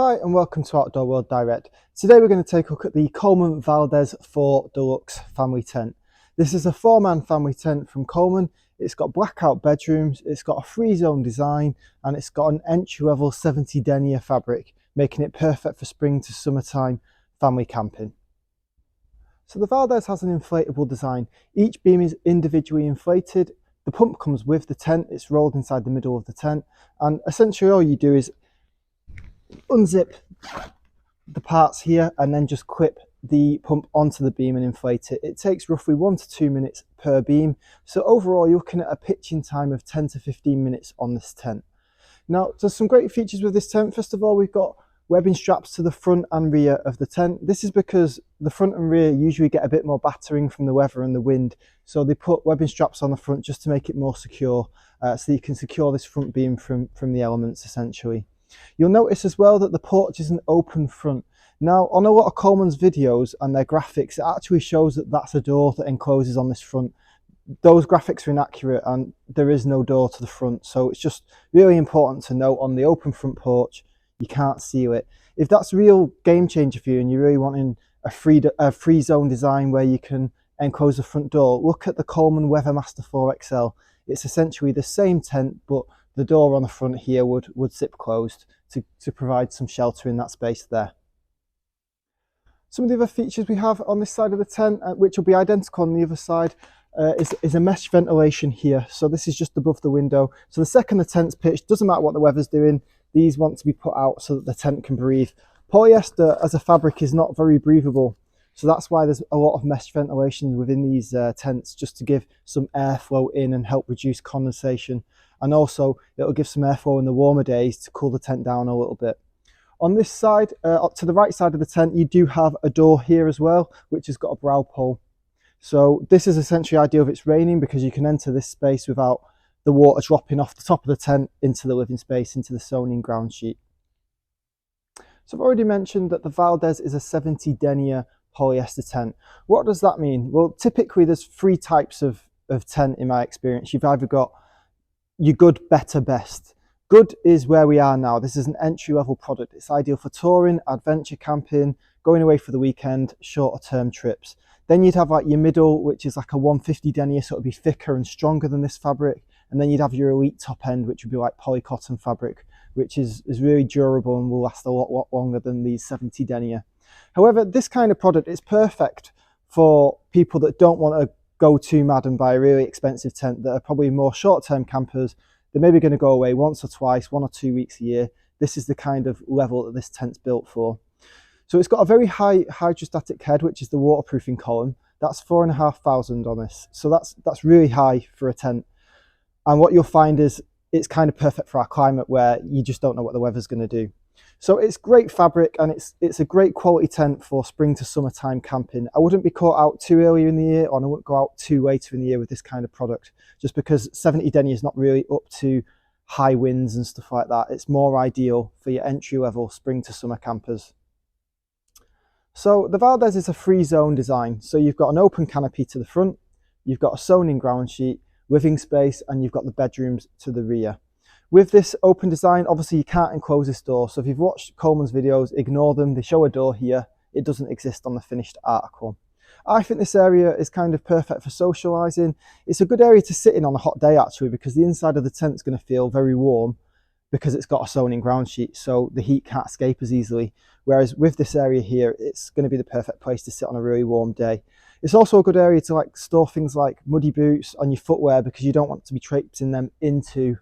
Hi and welcome to Outdoor World Direct. Today we're going to take a look at the Coleman Valdes 4 Deluxe family tent. This is a 4-man family tent from Coleman. It's got blackout bedrooms, it's got a free zone design, and it's got an entry-level 70 denier fabric, making it perfect for spring to summertime family camping. So the Valdes has an inflatable design. Each beam is individually inflated. The pump comes with the tent, it's rolled inside the middle of the tent, and essentially all you do is unzip the parts here and then just clip the pump onto the beam and inflate it. It takes roughly 1 to 2 minutes per beam. So overall you're looking at a pitching time of 10 to 15 minutes on this tent. Now there's some great features with this tent. First of all, we've got webbing straps to the front and rear of the tent. This is because the front and rear usually get a bit more battering from the weather and the wind. So they put webbing straps on the front just to make it more secure, so you can secure this front beam from the elements essentially. You'll notice as well that the porch is an open front. Now on a lot of Coleman's videos and their graphics, it actually shows that that's a door that encloses on this front. Those graphics are inaccurate and there is no door to the front. So it's just really important to note on the open front porch, you can't seal it. If that's a real game changer for you and you're really wanting a free zone design where you can enclose the front door, look at the Coleman Weathermaster 4xl. It's essentially the same tent, but the door on the front here would zip closed to provide some shelter in that space there. Some of the other features we have on this side of the tent, which will be identical on the other side, is a mesh ventilation here. So this is just above the window. So the second the tent's pitched, doesn't matter what the weather's doing, these want to be put out so that the tent can breathe. Polyester as a fabric is not very breathable. So that's why there's a lot of mesh ventilation within these tents, just to give some airflow in and help reduce condensation. And also it'll give some airflow in the warmer days to cool the tent down a little bit. On this side, up to the right side of the tent, you do have a door here as well, which has got a brow pole. So this is essentially ideal if it's raining, because you can enter this space without the water dropping off the top of the tent into the living space, into the sewn-in ground sheet. So I've already mentioned that the Valdes is a 70 denier polyester tent. What does that mean? Well, typically there's 3 types of tent in my experience. You've either got your good, better, best. Good is where we are now. This is an entry-level product. It's ideal for touring, adventure camping, going away for the weekend, shorter term trips. Then you'd have like your middle, which is like a 150 denier, so it'll be thicker and stronger than this fabric. And then you'd have your elite top end, which would be like polycotton fabric, which is really durable and will last a lot longer than these 70 denier. However, this kind of product is perfect for people that don't want to go too mad and buy a really expensive tent, that are probably more short-term campers. They're maybe going to go away once or twice, 1 or 2 weeks a year. This is the kind of level that this tent's built for. So it's got a very high hydrostatic head, which is the waterproofing column. That's 4,500 on this. So that's really high for a tent. And what you'll find is it's kind of perfect for our climate where you just don't know what the weather's going to do. So it's great fabric, and it's a great quality tent for spring to summertime camping. I wouldn't be caught out too early in the year, or I wouldn't go out too later in the year with this kind of product, just because 70 denier is not really up to high winds and stuff like that. It's more ideal for your entry level spring to summer campers. So the Valdes is a free zone design. So you've got an open canopy to the front, you've got a sewn in ground sheet, living space, and you've got the bedrooms to the rear. With this open design, obviously you can't enclose this door. So if you've watched Coleman's videos, ignore them. They show a door here. It doesn't exist on the finished article. I think this area is kind of perfect for socializing. It's a good area to sit in on a hot day actually, because the inside of the tent is going to feel very warm because it's got a sewn in ground sheet, so the heat can't escape as easily. Whereas with this area here, it's going to be the perfect place to sit on a really warm day. It's also a good area to like store things like muddy boots on your footwear, because you don't want to be traipsing them into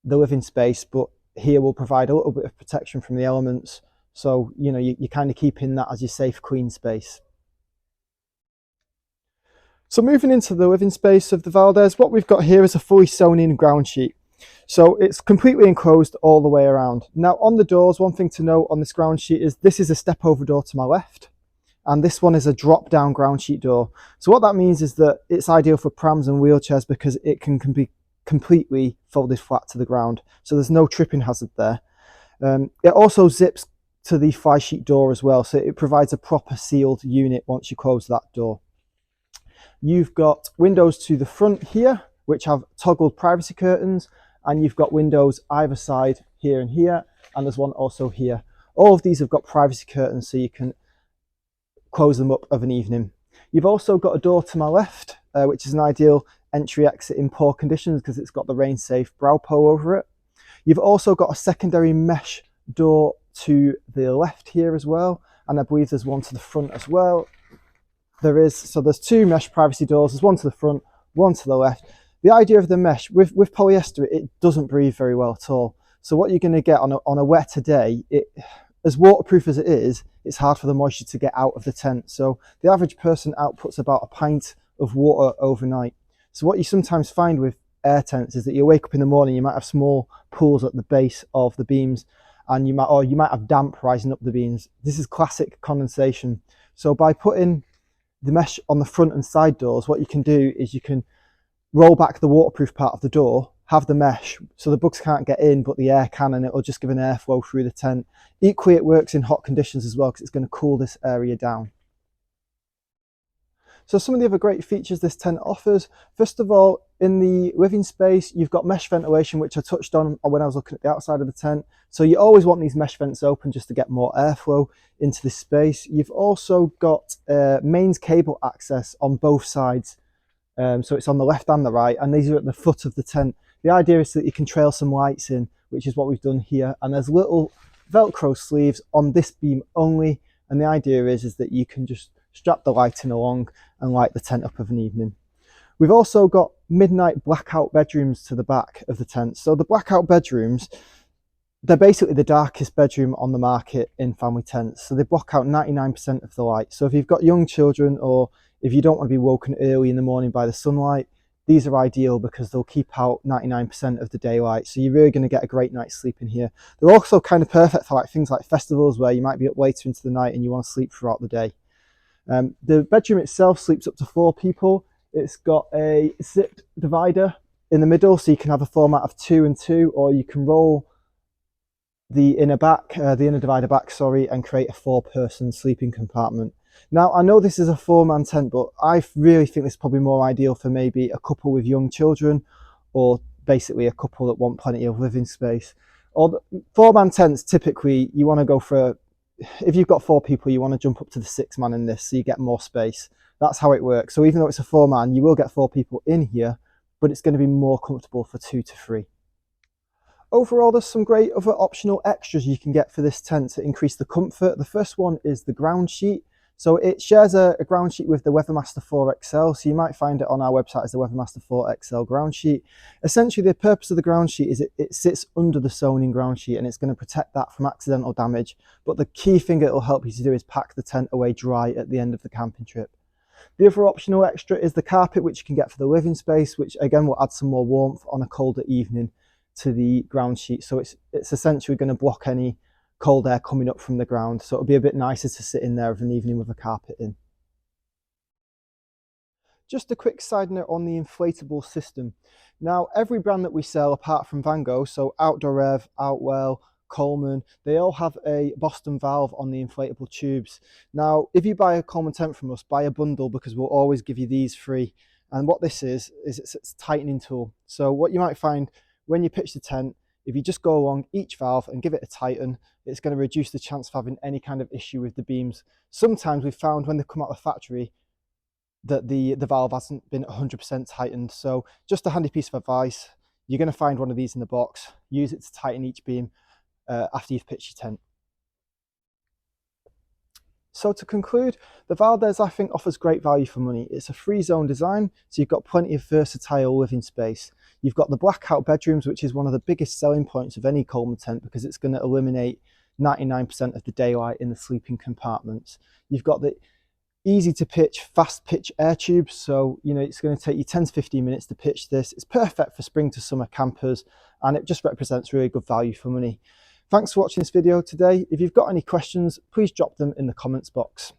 the living space, but here will provide a little bit of protection from the elements. So, you know, you're kind of keeping that as your safe, clean space. So moving into the living space of the Valdes, what we've got here is a fully sewn in ground sheet. So it's completely enclosed all the way around. Now on the doors, one thing to note on this ground sheet is this is a step over door to my left, and this one is a drop down ground sheet door. So what that means is that it's ideal for prams and wheelchairs, because it can be completely folded flat to the ground, so there's no tripping hazard there. It also zips to the fly sheet door as well, so it provides a proper sealed unit once you close that door. You've got windows to the front here, which have toggled privacy curtains, and you've got windows either side here and here, and there's one also here. All of these have got privacy curtains so you can close them up of an evening. You've also got a door to my left, which is an ideal entry exit in poor conditions because it's got the rain safe brow pole over it. You've also got a secondary mesh door to the left here as well, and I believe there's one to the front as well. So there's two mesh privacy doors. There's one to the front, one to the left. The idea of the mesh with polyester, it doesn't breathe very well at all. So what you're going to get on a wetter day, as waterproof as it is, it's hard for the moisture to get out of the tent. So the average person outputs about a pint of water overnight. So what you sometimes find with air tents is that you wake up in the morning, you might have small pools at the base of the beams, and you might have damp rising up the beams. This is classic condensation. So by putting the mesh on the front and side doors, what you can do is you can roll back the waterproof part of the door, have the mesh so the bugs can't get in but the air can, and it'll just give an airflow through the tent. Equally, it works in hot conditions as well because it's going to cool this area down. So some of the other great features this tent offers: first of all, in the living space, you've got mesh ventilation, which I touched on when I was looking at the outside of the tent. So you always want these mesh vents open just to get more airflow into this space. You've also got mains cable access on both sides. So it's on the left and the right, and these are at the foot of the tent. The idea is that you can trail some lights in, which is what we've done here. And there's little Velcro sleeves on this beam only. And the idea is that you can just strap the lighting along and light the tent up of an evening. We've also got midnight blackout bedrooms to the back of the tent. So the blackout bedrooms, they're basically the darkest bedroom on the market in family tents. So they block out 99% of the light. So if you've got young children, or if you don't want to be woken early in the morning by the sunlight, these are ideal because they'll keep out 99% of the daylight. So you're really going to get a great night's sleep in here. They're also kind of perfect for things like festivals where you might be up later into the night and you want to sleep throughout the day. The bedroom itself sleeps up to 4 people. It's got a zipped divider in the middle, so you can have a format of 2 and 2, or you can roll the inner divider back, and create a 4-person sleeping compartment. Now, I know this is a 4-man tent, but I really think this is probably more ideal for maybe a couple with young children, or basically a couple that want plenty of living space. Or 4-man tents, typically you want to go for, if you've got 4 people, you want to jump up to the 6-man in this so you get more space. That's how it works. So even though it's a 4-man, you will get 4 people in here, but it's going to be more comfortable for 2 to 3. Overall, there's some great other optional extras you can get for this tent to increase the comfort. The first one is the ground sheet. So it shares a ground sheet with the Weathermaster 4xl. So you might find it on our website as the Weathermaster 4xl ground sheet. Essentially, the purpose of the ground sheet is it sits under the sewn-in ground sheet, and it's going to protect that from accidental damage. But the key thing it will help you to do is pack the tent away dry at the end of the camping trip. The other optional extra is the carpet, which you can get for the living space, which again will add some more warmth on a colder evening to the ground sheet. So it's essentially going to block any cold air coming up from the ground, so it'll be a bit nicer to sit in there of an evening with a carpet in. Just a quick side note on the inflatable system. Now, every brand that we sell apart from Van Gogh, so Outdoor Rev, Outwell, Coleman, they all have a Boston valve on the inflatable tubes. Now, if you buy a Coleman tent from us, buy a bundle, because we'll always give you these free. And what this is it's a tightening tool. So what you might find when you pitch the tent, if you just go along each valve and give it a tighten, it's going to reduce the chance of having any kind of issue with the beams. Sometimes we've found when they come out of the factory that the valve hasn't been 100% tightened. So just a handy piece of advice: you're going to find one of these in the box. Use it to tighten each beam after you've pitched your tent. So to conclude, the Valdes, I think, offers great value for money. It's a free zone design, so you've got plenty of versatile living space. You've got the blackout bedrooms, which is one of the biggest selling points of any Coleman tent because it's going to eliminate 99% of the daylight in the sleeping compartments. You've got the easy to pitch, fast pitch air tubes. So, it's going to take you 10 to 15 minutes to pitch this. It's perfect for spring to summer campers, and it just represents really good value for money. Thanks for watching this video today. If you've got any questions, please drop them in the comments box.